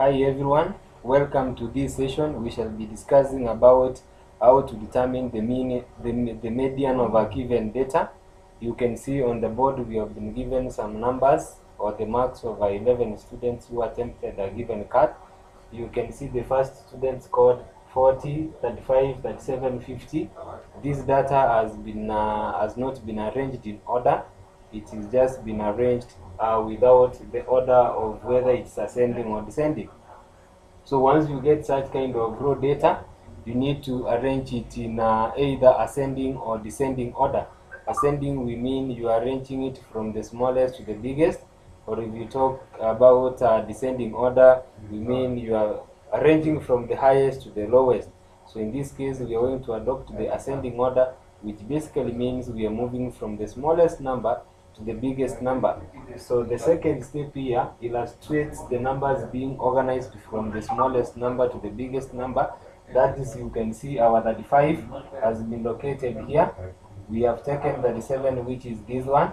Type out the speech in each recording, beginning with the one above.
Hi everyone, welcome to this session. We shall be discussing about how to determine the median of a given data. You can see on the board we have been given some numbers or the marks of our 11 students who attempted a given cut. You can see the first student scored 40, 35, 37, 50. This data has not been arranged in order. It is just been arranged without the order of whether it's ascending or descending. So once you get such kind of raw data, you need to arrange it in either ascending or descending order. Ascending, we mean you are arranging it from the smallest to the biggest, or if you talk about descending order, we mean you are arranging from the highest to the lowest. So in this case, we are going to adopt the ascending order, which basically means we are moving from the smallest number to the biggest number. So the second step here illustrates the numbers being organized from the smallest number to the biggest number. That is, you can see our 35 has been located here. We have taken 37, which is this one.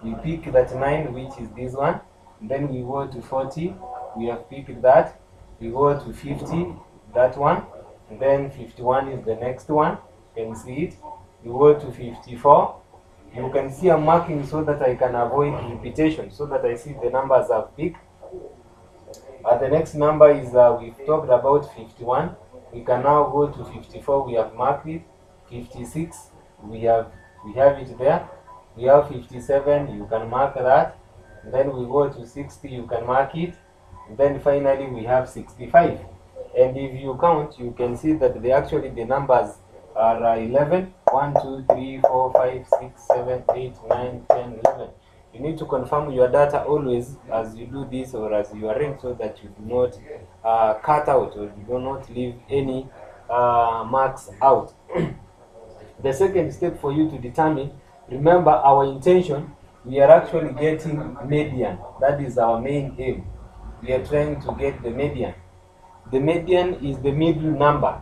We pick 39, which is this one. Then we go to 40, we have picked that. We go to 50, that one. And then 51 is the next one. You can see it. We go to 54. You can see I'm marking so that I can avoid repetition, so that I see the numbers I've picked. The next number is, we've talked about 51. We can now go to 54. We have marked it. 56. We have it there. We have 57. You can mark that. Then we go to 60. You can mark it. Then finally we have 65. And if you count, you can see that the numbers are 11. 1, 2, 3, 4, 5, 6, 7, 8, 9, 10, 11. You need to confirm your data always as you do this or as you arrange, so that you do not cut out or you do not leave any marks out. The second step for you to determine, remember our intention, we are actually getting median. That is our main aim. We are trying to get the median. The median is the middle number.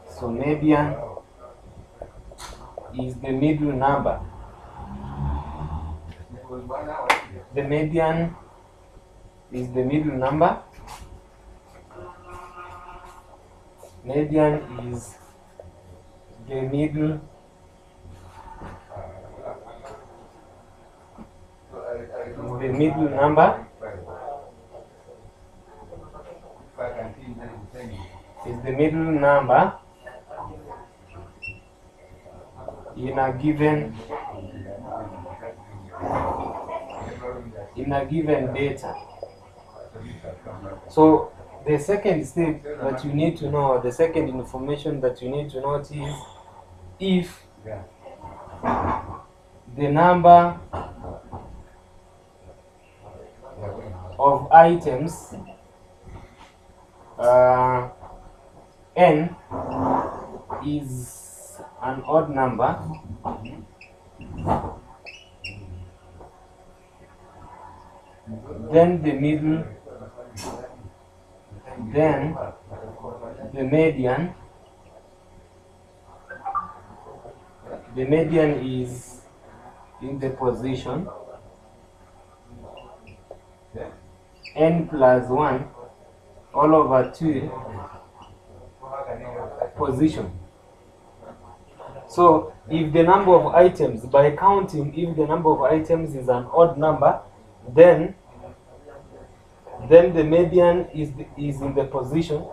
So median is the middle number. The median is the middle number. Median is the middle number. Is the middle number in a given data. So the second step that you need to know, the second information that you need to note is if the number of items n is an odd number, then the median is in the position n plus 1 all over 2 position. So if the number of items, by counting, if the number of items is an odd number, then the median is in the position.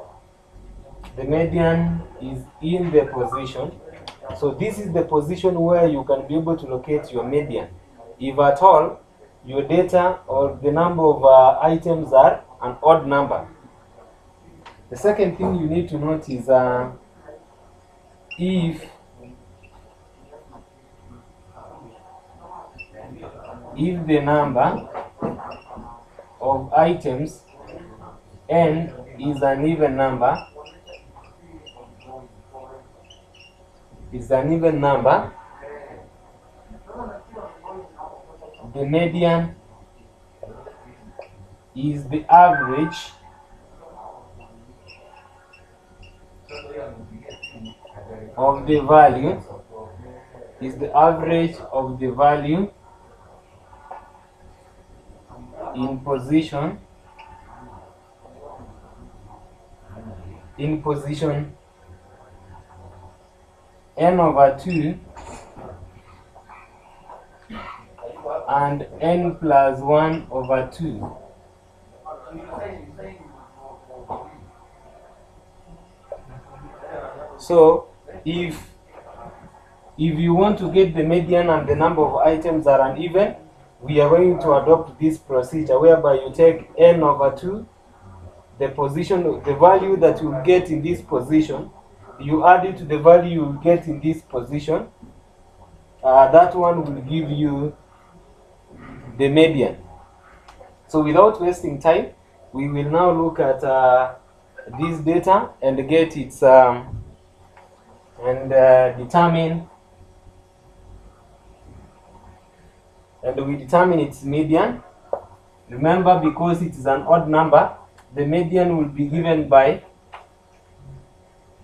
The median is in the position. So this is the position where you can be able to locate your median. If at all your data or the number of items are an odd number. The second thing you need to note is if the number of items n is an even number, the median is the average of the value, in position in position n over 2 and n plus 1 over 2. So if you want to get the median and the number of items are uneven, we are going to adopt this procedure whereby you take n over 2, the value that you get in this position, you add it to the value you get in this position. That one will give you the median. So without wasting time, we will now look at this data and get its determine its median. Remember, because it is an odd number, the median will be given by,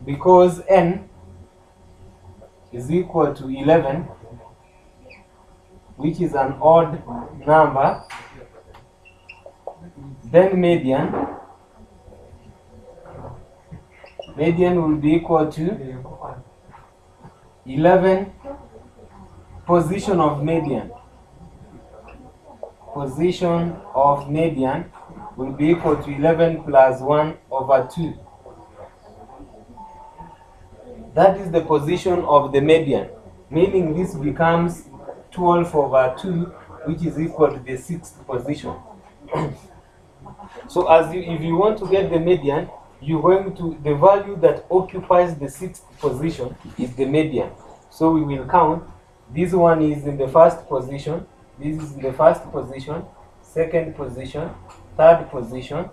because n is equal to 11, which is an odd number, then median will be equal to 11 position of median. Position of median will be equal to 11 plus 1 over 2. That is the position of the median, meaning this becomes 12 over 2, which is equal to the 6th position. So if you want to get the median, you're going to, the value that occupies the 6th position is the median. So we will count, this one is in the first position, this is in the first position, second position, third position,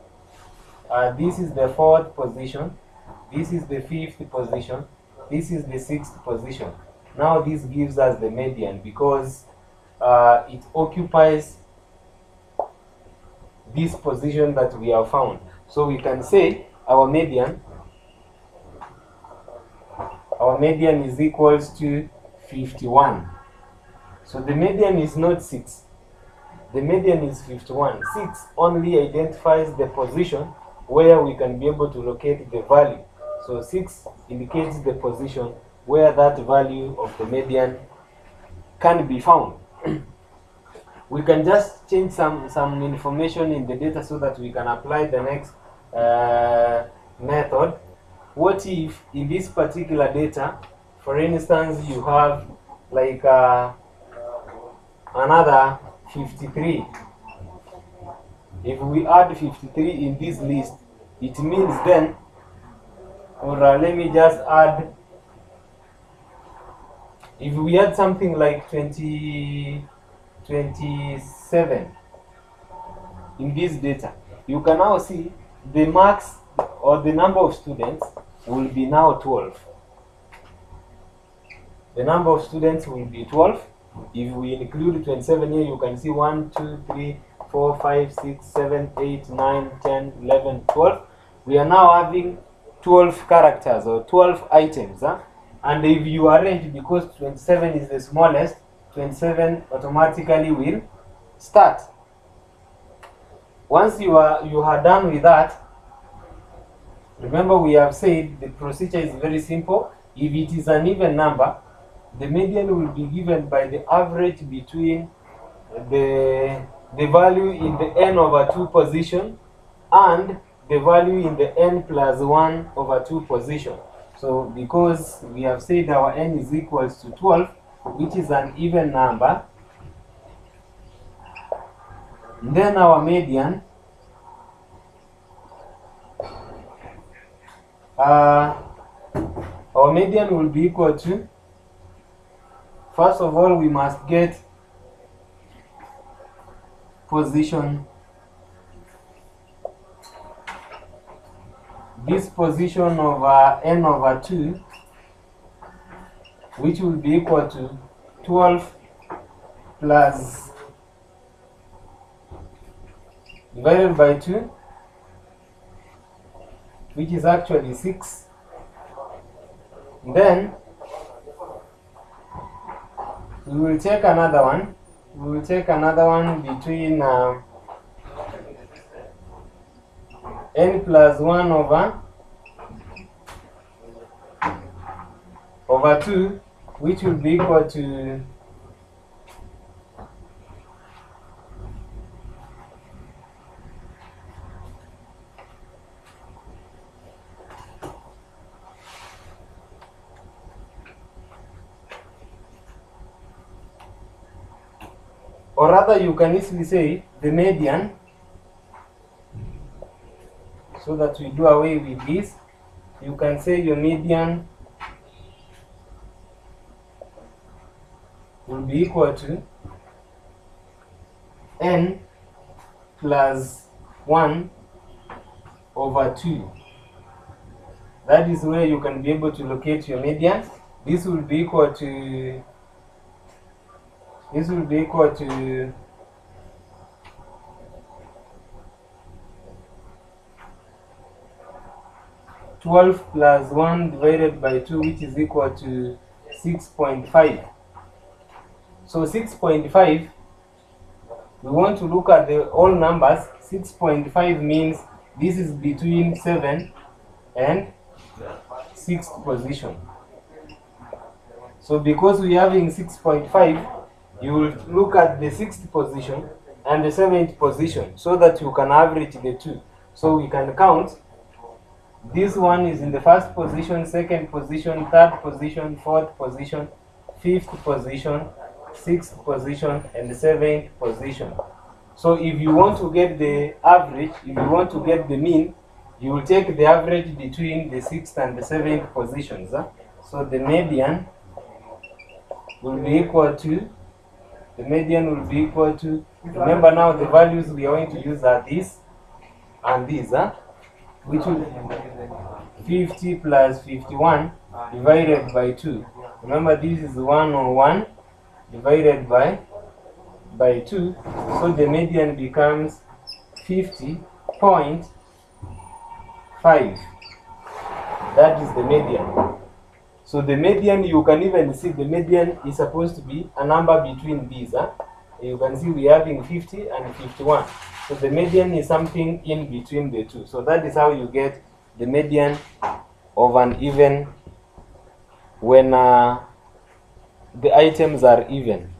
this is the fourth position, this is the fifth position, this is the 6th position. Now this gives us the median because it occupies this position that we have found. So we can say our median is equals to 51. So the median is not 6. The median is 51. 6 only identifies the position where we can be able to locate the value. So 6 indicates the position where that value of the median can be found. We can just change some information in the data so that we can apply the next method. What if in this particular data, for instance, you have like another 53. If we add 53 in this list, it means then, or let me just add, if we add something like 27 in this data, you can now see the marks or the number of students will be now 12. The number of students will be 12. If we include 27 here, you can see 1, 2, 3, 4, 5, 6, 7, 8, 9, 10, 11, 12. We are now having 12 characters or 12 items. And if you arrange, because 27 is the smallest, 27 automatically will start. Once you are done with that, remember we have said the procedure is very simple. If it is an even number, the median will be given by the average between the value in the n over 2 position and the value in the n plus 1 over 2 position. So because we have said our n is equals to 12, which is an even number, then our median will be equal to, first of all, we must get position, this position of n over 2, which will be equal to 12 plus divided by 2, which is actually 6. Then we will take another one. We will take another one between n plus 1 over over 2, which will be equal to or rather you can easily say the median, so that we do away with this. You can say your median will be equal to n plus 1 over 2. That is where you can be able to locate your median. This will be equal to 12 plus 1 divided by 2, which is equal to 6.5. So 6.5, we want to look at the all numbers. 6.5 means this is between 7 and 6th position. So because we are having 6.5, you will look at the 6th position and the 7th position so that you can average the two. So we can count. This one is in the 1st position, 2nd position, 3rd position, 4th position, 5th position, 6th position, and the 7th position. So if you want to get the average, if you want to get the mean, you will take the average between the 6th and the 7th positions. So the median will be equal to, remember now the values we are going to use are this and this, which will 50 plus 51 divided by 2. Remember this is 101 divided by 2, so the median becomes 50.5. That is the median. So the median, you can even see the median is supposed to be a number between these. You can see we are having 50 and 51. So the median is something in between the two. So that is how you get the median of an even when the items are even.